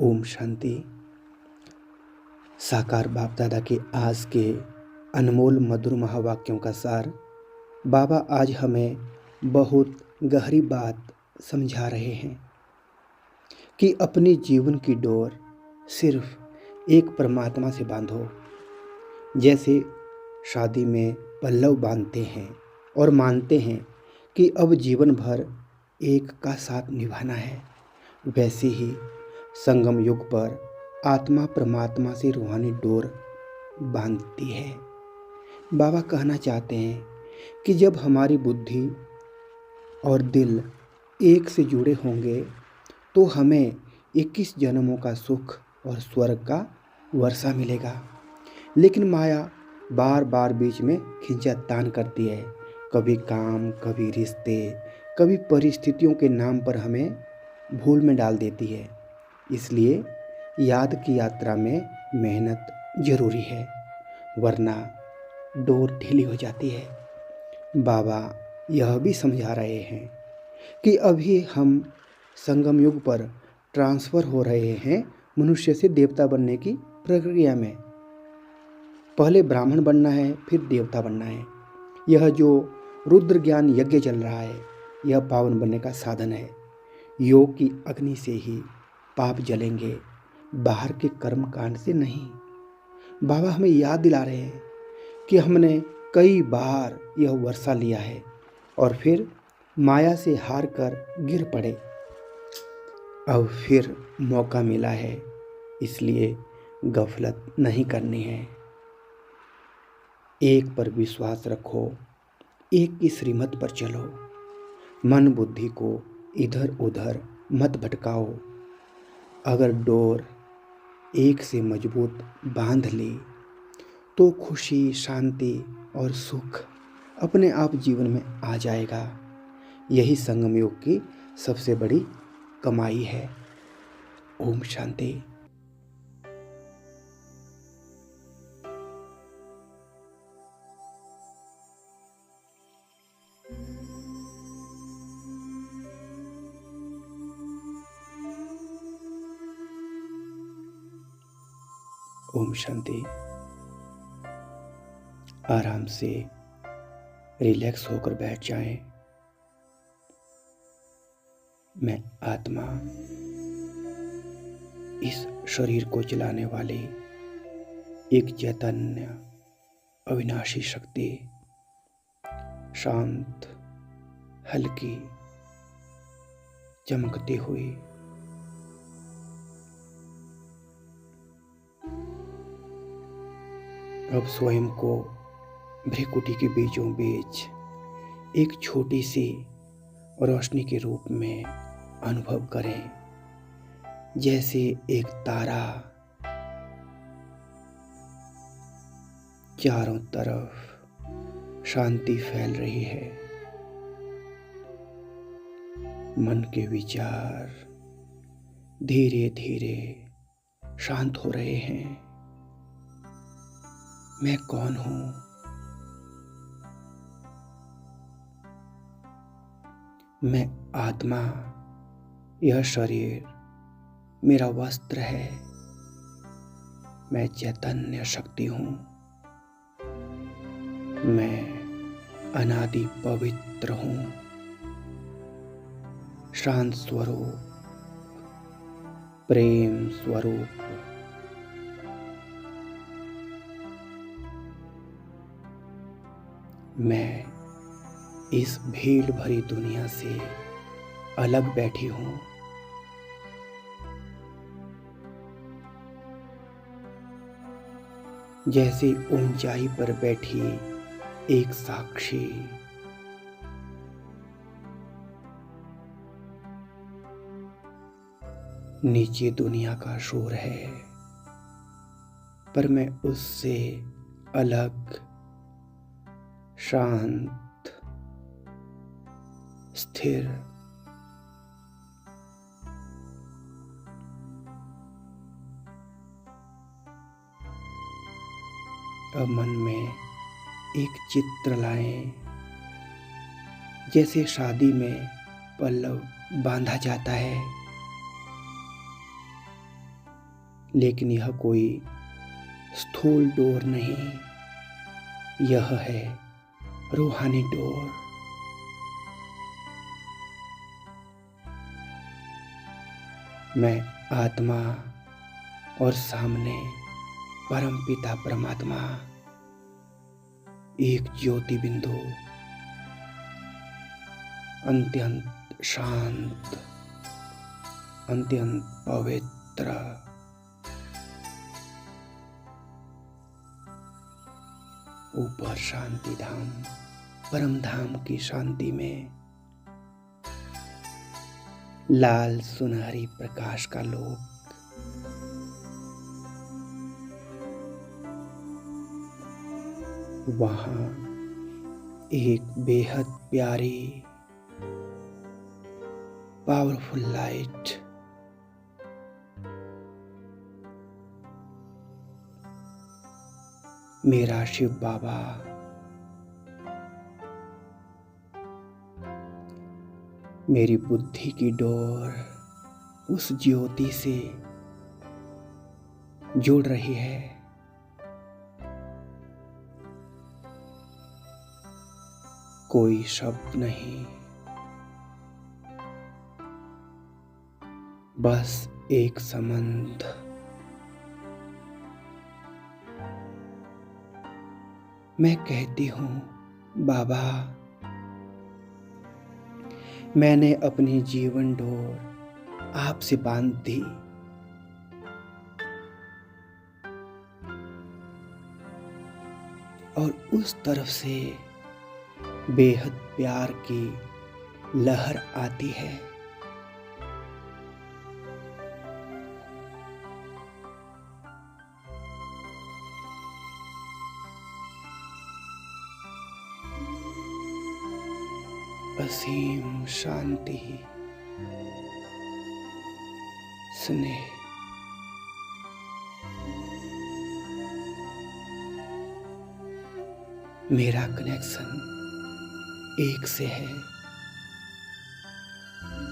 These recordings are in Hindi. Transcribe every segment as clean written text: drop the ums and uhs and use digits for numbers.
ओम शांति। साकार बाप दादा के आज के अनमोल मधुर महावाक्यों का सार बाबा आज हमें बहुत गहरी बात समझा रहे हैं कि अपने जीवन की डोर सिर्फ एक परमात्मा से बांधो। जैसे शादी में पल्लव बांधते हैं और मानते हैं कि अब जीवन भर एक का साथ निभाना है, वैसे ही संगम युग पर आत्मा परमात्मा से रूहानी डोर बांधती है। बाबा कहना चाहते हैं कि जब हमारी बुद्धि और दिल एक से जुड़े होंगे तो हमें 21 जन्मों का सुख और स्वर्ग का वर्षा मिलेगा। लेकिन माया बार बार बीच में खींचातान करती है, कभी काम, कभी रिश्ते, कभी परिस्थितियों के नाम पर हमें भूल में डाल देती है। इसलिए याद की यात्रा में मेहनत जरूरी है, वरना डोर ढीली हो जाती है। बाबा यह भी समझा रहे हैं कि अभी हम संगम युग पर ट्रांसफ़र हो रहे हैं मनुष्य से देवता बनने की प्रक्रिया में। पहले ब्राह्मण बनना है, फिर देवता बनना है। यह जो रुद्र ज्ञान यज्ञ चल रहा है, यह पावन बनने का साधन है। योग की अग्नि से ही पाप जलेंगे, बाहर के कर्म कांड से नहीं। बाबा हमें याद दिला रहे हैं कि हमने कई बार यह वर्षा लिया है और फिर माया से हार कर गिर पड़े। अब फिर मौका मिला है, इसलिए गफलत नहीं करनी है। एक पर विश्वास रखो, एक की श्रीमत पर चलो, मन बुद्धि को इधर उधर मत भटकाओ। अगर डोर एक से मजबूत बांध ली तो खुशी, शांति और सुख अपने आप जीवन में आ जाएगा। यही संगम योग की सबसे बड़ी कमाई है। ओम शांति। ओम शांति। आराम से रिलैक्स होकर बैठ जाएं। मैं आत्मा, इस शरीर को चलाने वाली एक चैतन्य अविनाशी शक्ति, शांत, हल्की, चमकती हुई। अब स्वयं को भ्रिकुटी के बीचों बीच एक छोटी सी रोशनी के रूप में अनुभव करें, जैसे एक तारा चारों तरफ शांति फैल रही है। मन के विचार धीरे धीरे शांत हो रहे हैं। मैं कौन हूं? मैं आत्मा, यह शरीर मेरा वस्त्र है। मैं चैतन्य शक्ति हूं। मैं अनादि पवित्र हूं। शांत स्वरूप, प्रेम स्वरूप। मैं इस भीड़ भरी दुनिया से अलग बैठी हूं। जैसे ऊंचाई पर बैठी एक साक्षी। नीचे दुनिया का शोर है, पर मैं उससे अलग, शांत, स्थिर। अब मन में एक चित्र लाएं, जैसे शादी में पल्लव बांधा जाता है। लेकिन यह कोई स्थूल डोर नहीं, यह है रूहानी डोर। मैं आत्मा और सामने परमपिता परमात्मा, एक ज्योति बिंदु, अत्यंत शांत, अत्यंत पवित्र, ऊपर शांति धाम, परम धाम की शांति में लाल सुनहरी प्रकाश का लोक। वहां एक बेहद प्यारी पावरफुल लाइट मेरा शिव बाबा मेरी बुद्धि की डोर उस ज्योति से जोड़ रही है। कोई शब्द नहीं, बस एक संबंध। मैं कहती हूँ, बाबा, मैंने अपनी जीवन डोर आपसे बांध दी। और उस तरफ से बेहद प्यार की लहर आती है। असीम शांति, स्नेह, मेरा कनेक्शन एक से है।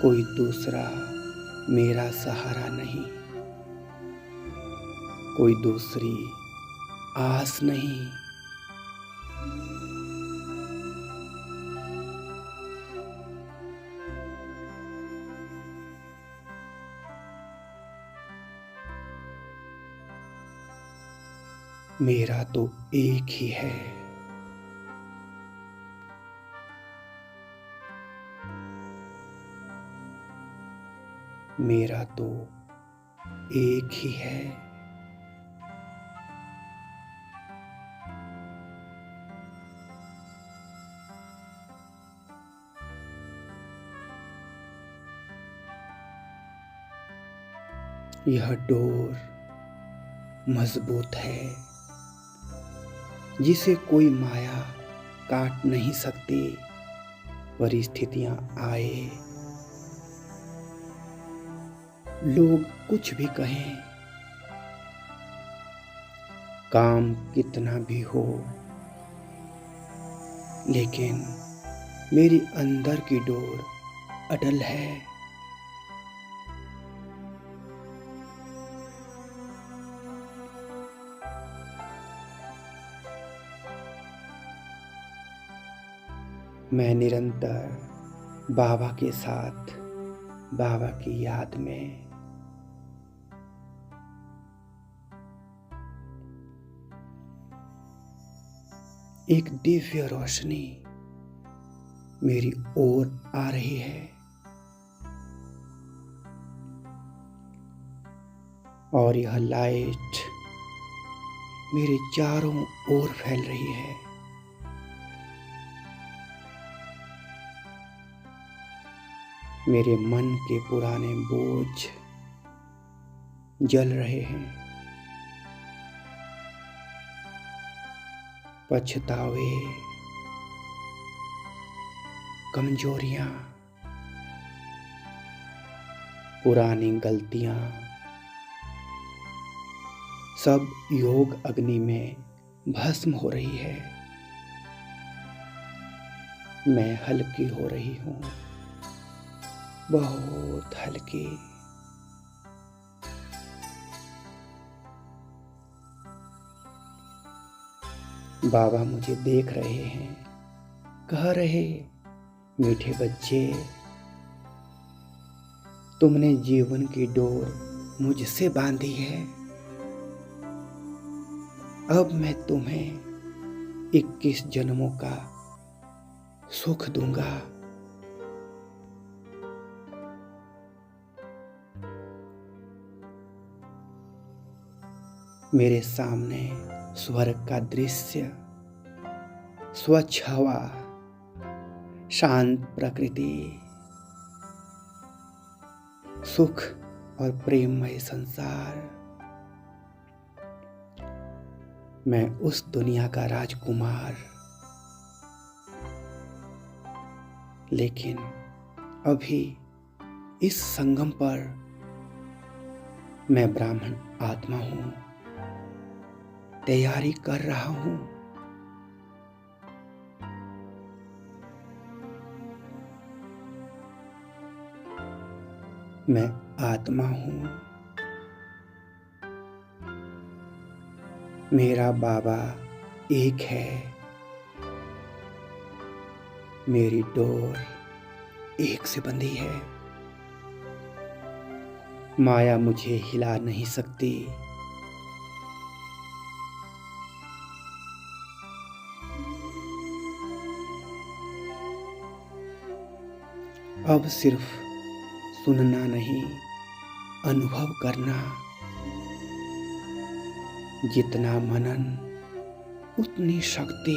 कोई दूसरा मेरा सहारा नहीं, कोई दूसरी आस नहीं। मेरा तो एक ही है। मेरा तो एक ही है। यह डोर मजबूत है, जिसे कोई माया काट नहीं सकती। परिस्थितियां आए, लोग कुछ भी कहें, काम कितना भी हो, लेकिन मेरी अंदर की डोर अटल है। मैं निरंतर बाबा के साथ, बाबा की याद में एक दिव्य रोशनी मेरी ओर आ रही है और यह लाइट मेरे चारों ओर फैल रही है। मेरे मन के पुराने बोझ जल रहे हैं, पछतावे, कमजोरियां, पुरानी गलतियां, सब योग अग्नि में भस्म हो रही है। मैं हल्की हो रही हूँ, बहुत हल्की। बाबा मुझे देख रहे हैं, कह रहे, मीठे बच्चे, तुमने जीवन की डोर मुझसे बांधी है। अब मैं तुम्हें 21 जन्मों का सुख दूंगा। मेरे सामने स्वर्ग का दृश्य, स्वच्छ हवा, शांत प्रकृति, सुख और प्रेममय संसार। मैं उस दुनिया का राजकुमार, लेकिन अभी इस संगम पर मैं ब्राह्मण आत्मा हूं, तैयारी कर रहा हूं। मैं आत्मा हूं, मेरा बाबा एक है, मेरी डोर एक से बंधी है। माया मुझे हिला नहीं सकती। अब सिर्फ सुनना नहीं, अनुभव करना। जितना मनन उतनी शक्ति।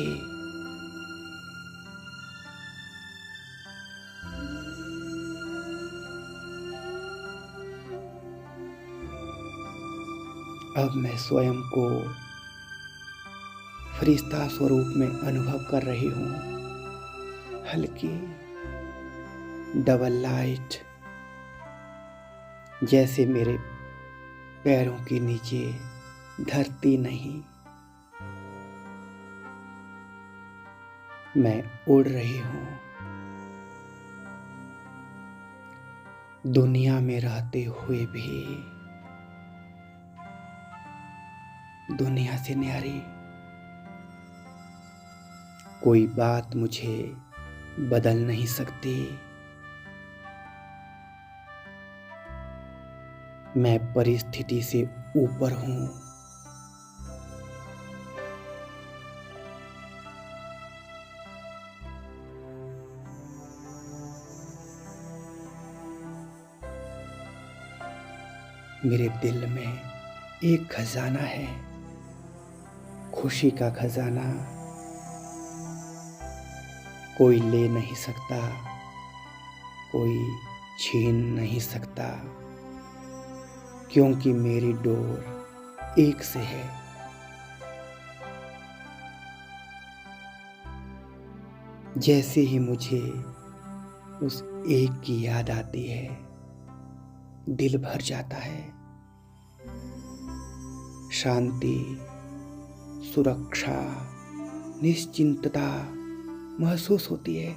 अब मैं स्वयं को फरिश्ता स्वरूप में अनुभव कर रही हूँ। हल्की डबल लाइट जैसे मेरे पैरों के नीचे धरती नहीं, मैं उड़ रही हूँ। दुनिया में रहते हुए भी दुनिया से न्यारी कोई बात मुझे बदल नहीं सकती। मैं परिस्थिति से ऊपर हूं। मेरे दिल में एक खजाना है, खुशी का खजाना। कोई ले नहीं सकता, कोई छीन नहीं सकता, क्योंकि मेरी डोर एक से है। जैसे ही मुझे उस एक की याद आती है, दिल भर जाता है। शांति, सुरक्षा, निश्चिंतता महसूस होती है।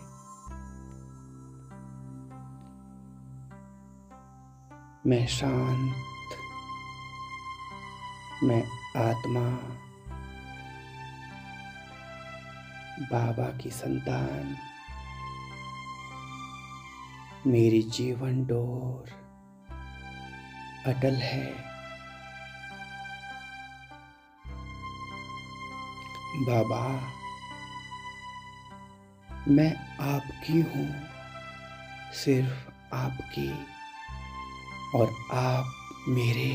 मैं शांत, मैं आत्मा, बाबा की संतान। मेरी जीवन डोर अटल है। बाबा, मैं आपकी हूँ, सिर्फ आपकी, और आप मेरे।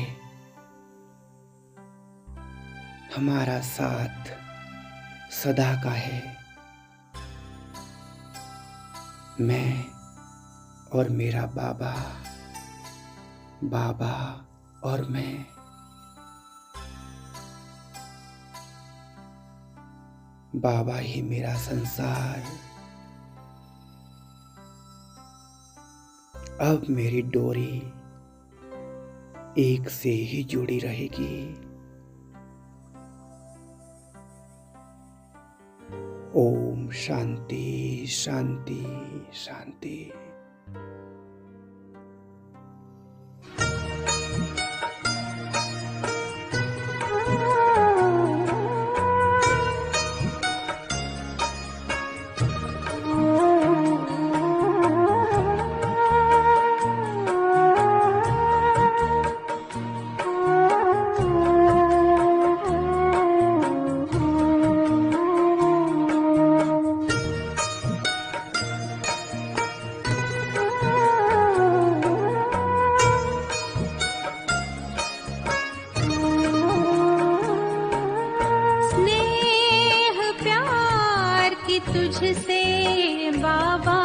हमारा साथ सदा का है। मैं और मेरा बाबा, बाबा और मैं। बाबा ही मेरा संसार। अब मेरी डोरी एक से ही जुड़ी रहेगी। ओम शांति शांति शांति। तुझसे बाबा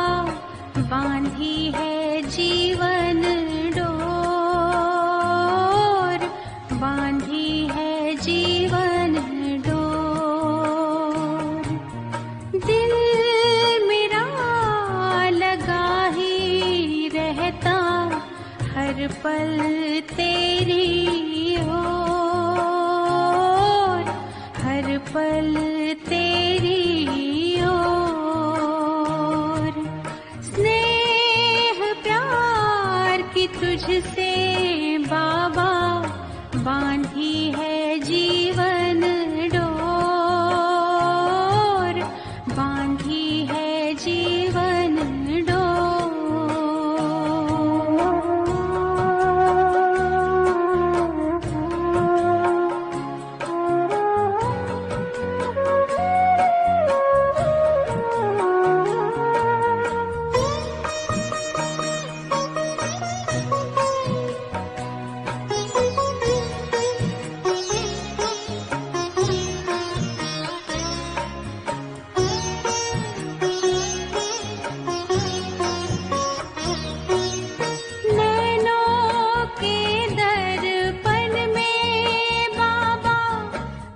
बांधी है जीवन डोर, बांधी है जीवन डोर। दिल मेरा लगा ही रहता हर पल तेरी ओर, हर पल तेरी ओर। स्नेह प्यार की तुझसे बाबा बांधी है जीवन डोर, बांधी है जीवन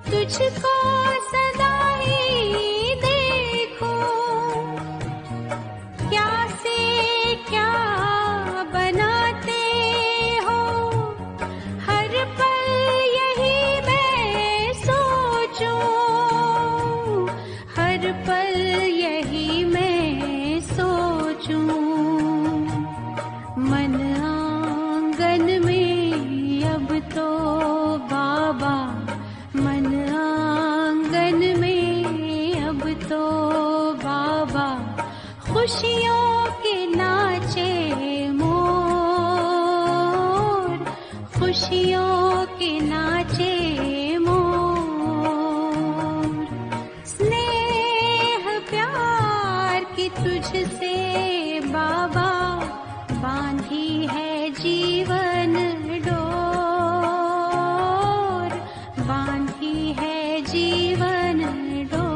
तुझको सदा ही देखूं, क्या से क्या बनाते हो हर पल यही मैं सोचूं, हर पल यही मैं सोचूं। मन आंगन में अब तो बाबा, मन आंगन में अब तो बाबा खुशियों के नाचे मोर, खुशियों के नाचे मोर। स्नेह प्यार की तुझसे बाबा बांधी है जीवन डोर, बांधी है जीवन डोर।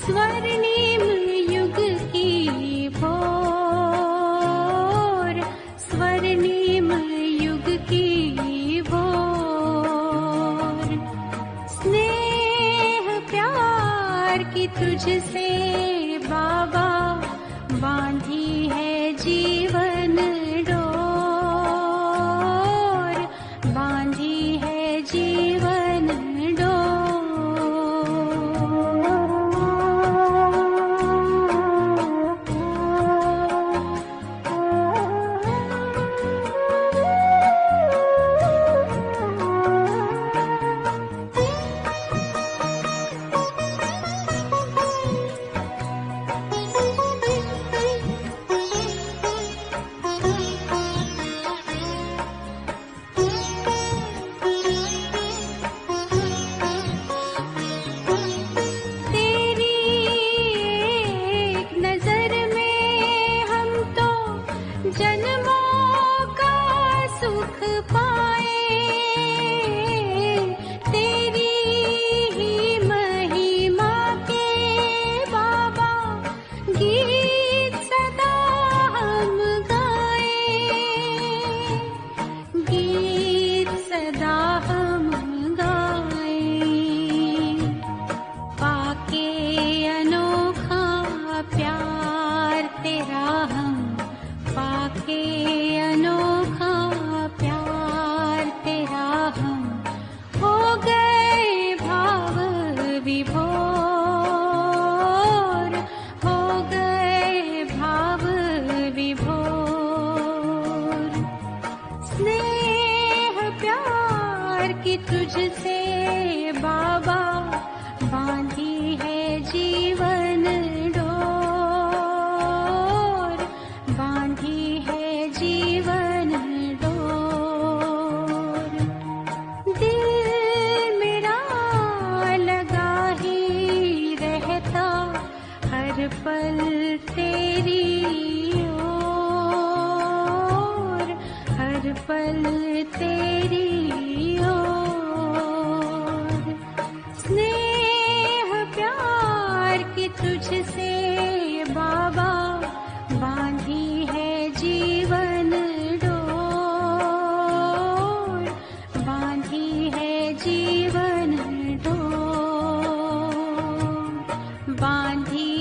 स्वर्णिम युग की भोर, स्वर्णिम युग की भोर। स्नेह प्यार की तुझसे बाबा बांधी है जीवन डोर, बांधी है जीवन डोर। बांधी